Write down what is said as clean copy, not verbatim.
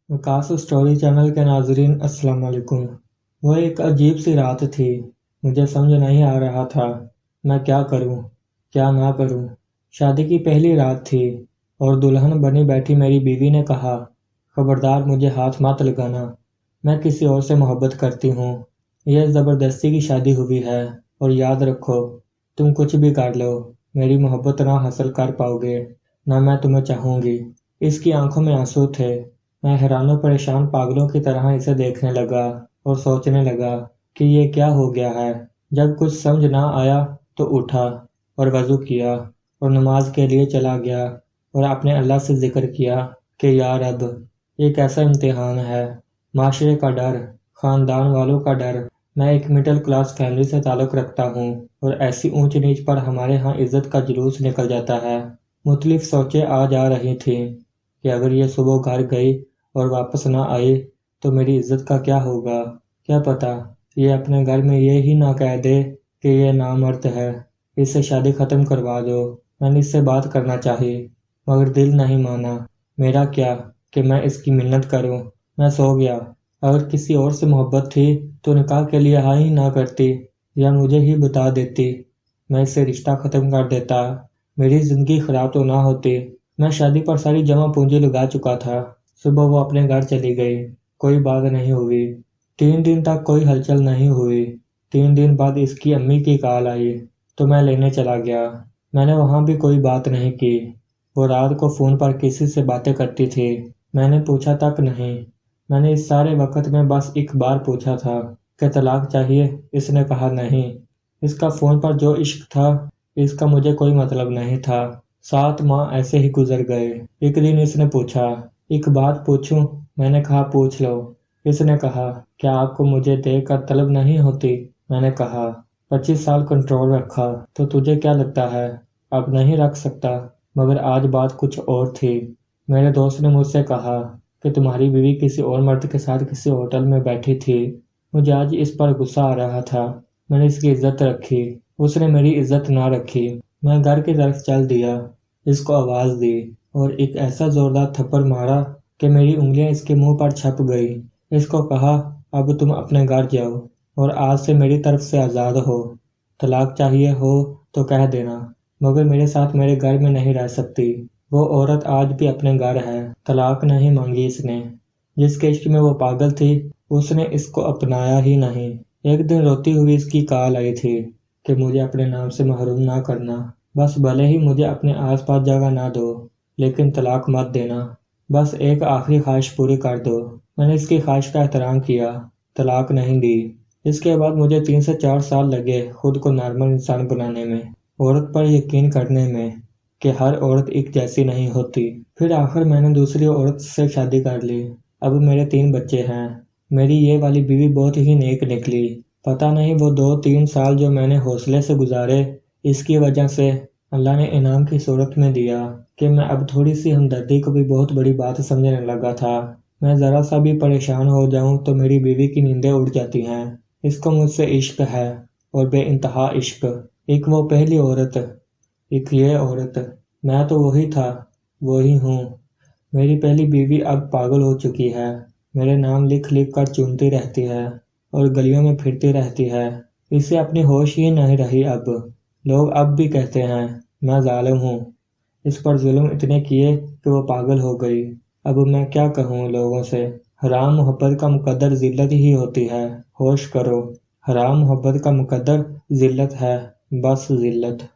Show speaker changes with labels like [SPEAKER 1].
[SPEAKER 1] विकास story channel के नाज़रीन अस्सलाम वालेकुम। वह एक अजीब सी रात थी। मुझे समझ नहीं आ रहा था मैं क्या करूं, क्या ना करूं। शादी की पहली रात थी और दुल्हन बनी बैठी मेरी बीवी ने कहा, खबरदार मुझे हाथ मत लगाना, मैं किसी और से मोहब्बत करती हूँ। यह ज़बरदस्ती की शादी हुई है और याद रखो, तुम कुछ भी कर लो, मेरी मोहब्बत ना हासिल कर पाओगे, ना मैं तुम्हें चाहूँगी। इसकी आंखों में आंसू थे। मैं हैरान परेशान पागलों की तरह इसे देखने लगा और सोचने लगा कि ये क्या हो गया है। जब कुछ समझ ना आया तो उठा और वज़ू किया और नमाज के लिए चला गया और अपने अल्लाह से ज़िक्र किया कि या रब, ये कैसा इम्तिहान है। माशरे का डर, ख़ानदान वालों का डर। मैं एक मिडिल क्लास फैमिली से ताल्लुक़ रखता हूँ और ऐसी ऊंच नीच पर हमारे यहाँ इज़्ज़त का जुलूस निकल जाता है। मुख्तलिफ सोचें आ जा रही थीं कि अगर ये सुबह घर गई और वापस ना आई तो मेरी इज़्ज़त का क्या होगा। क्या पता ये अपने घर में ये ही ना कह दे कि ये नामर्द है, इससे शादी ख़त्म करवा दो। मैंने इससे बात करना चाही मगर दिल नहीं माना। मेरा क्या कि मैं इसकी मिन्नत करूं। मैं सो गया। अगर किसी और से मोहब्बत थी तो निकाह के लिए हाँ ही ना करती या मुझे ही बता देती, मैं इससे रिश्ता ख़त्म कर देता। मेरी ज़िंदगी ख़राब तो ना होती। मैं शादी पर सारी जमा पूंजी लगा चुका था। सुबह वो अपने घर चली गई, कोई बात नहीं हुई। 3 दिन तक कोई हलचल नहीं हुई। 3 दिन बाद इसकी अम्मी की कॉल आई तो मैं लेने चला गया। मैंने वहाँ भी कोई बात नहीं की। वो रात को फ़ोन पर किसी से बातें करती थी, मैंने पूछा तक नहीं। मैंने इस सारे वक्त में बस एक बार पूछा था कि तलाक चाहिए, इसने कहा नहीं। इसका फ़ोन पर जो इश्क था इसका मुझे कोई मतलब नहीं था। 7 माह ऐसे ही गुजर गए। एक दिन इसने पूछा, एक बात पूछूं? मैंने कहा पूछ लो। इसने कहा, क्या आपको मुझे देखकर तलब नहीं होती? मैंने कहा 25 साल कंट्रोल रखा तो तुझे क्या लगता है अब नहीं रख सकता। मगर आज बात कुछ और थी। मेरे दोस्त ने मुझसे कहा कि तुम्हारी बीवी किसी और मर्द के साथ किसी होटल में बैठी थी। मुझे आज इस पर गुस्सा आ रहा था। मैंने इसकी इज्जत रखी, उसने मेरी इज्जत ना रखी। मैं घर की तरफ चल दिया, इसको आवाज़ दी और एक ऐसा ज़ोरदार थप्पड़ मारा कि मेरी उंगलियां इसके मुंह पर छप गई। इसको कहा, अब तुम अपने घर जाओ और आज से मेरी तरफ से आज़ाद हो। तलाक चाहिए हो तो कह देना, मगर मेरे साथ मेरे घर में नहीं रह सकती। वो औरत आज भी अपने घर है। तलाक नहीं मांगी इसने। जिसके इश्क में वो पागल थी उसने इसको अपनाया ही नहीं। एक दिन रोती हुई इसकी कॉल आई थी कि मुझे अपने नाम से महरूम ना करना। बस भले ही मुझे अपने आसपास जगह ना दो, लेकिन तलाक मत देना। बस एक आखिरी ख्वाहिश पूरी कर दो। मैंने इसकी ख्वाहिश का एहतराम किया, तलाक नहीं दी। इसके बाद मुझे 3 से 4 साल लगे खुद को नॉर्मल इंसान बनाने में, औरत पर यकीन करने में कि हर औरत एक जैसी नहीं होती। फिर आखिर मैंने दूसरी औरत से शादी कर ली। अब मेरे 3 बच्चे हैं। मेरी ये वाली बीवी बहुत ही नेक निकली। पता नहीं वो 2-3 साल जो मैंने हौसले से गुजारे, इसकी वजह से अल्लाह ने इनाम की सूरत में दिया कि मैं अब थोड़ी सी हमदर्दी को भी बहुत बड़ी बात समझने लगा था। मैं ज़रा सा भी परेशान हो जाऊं तो मेरी बीवी की नींदें उड़ जाती हैं। इसको मुझसे इश्क है और बेइंतहा इश्क। एक वो पहली औरत, एक ये औरत। मैं तो वही था, वही हूँ। मेरी पहली बीवी अब पागल हो चुकी है। मेरे नाम लिख लिख कर चूमती रहती है और गलियों में फिरती रहती है। इसे अपनी होश ही नहीं रही अब। लोग अब भी कहते हैं मैं जालिम हूँ। इस पर जुल्म इतने किए कि वो पागल हो गई। अब मैं क्या कहूँ लोगों से। हराम मोहब्बत का मुकद्दर जिल्लत ही होती है। होश करो, हराम मोहब्बत का मुकद्दर जिल्लत है, बस जिल्लत।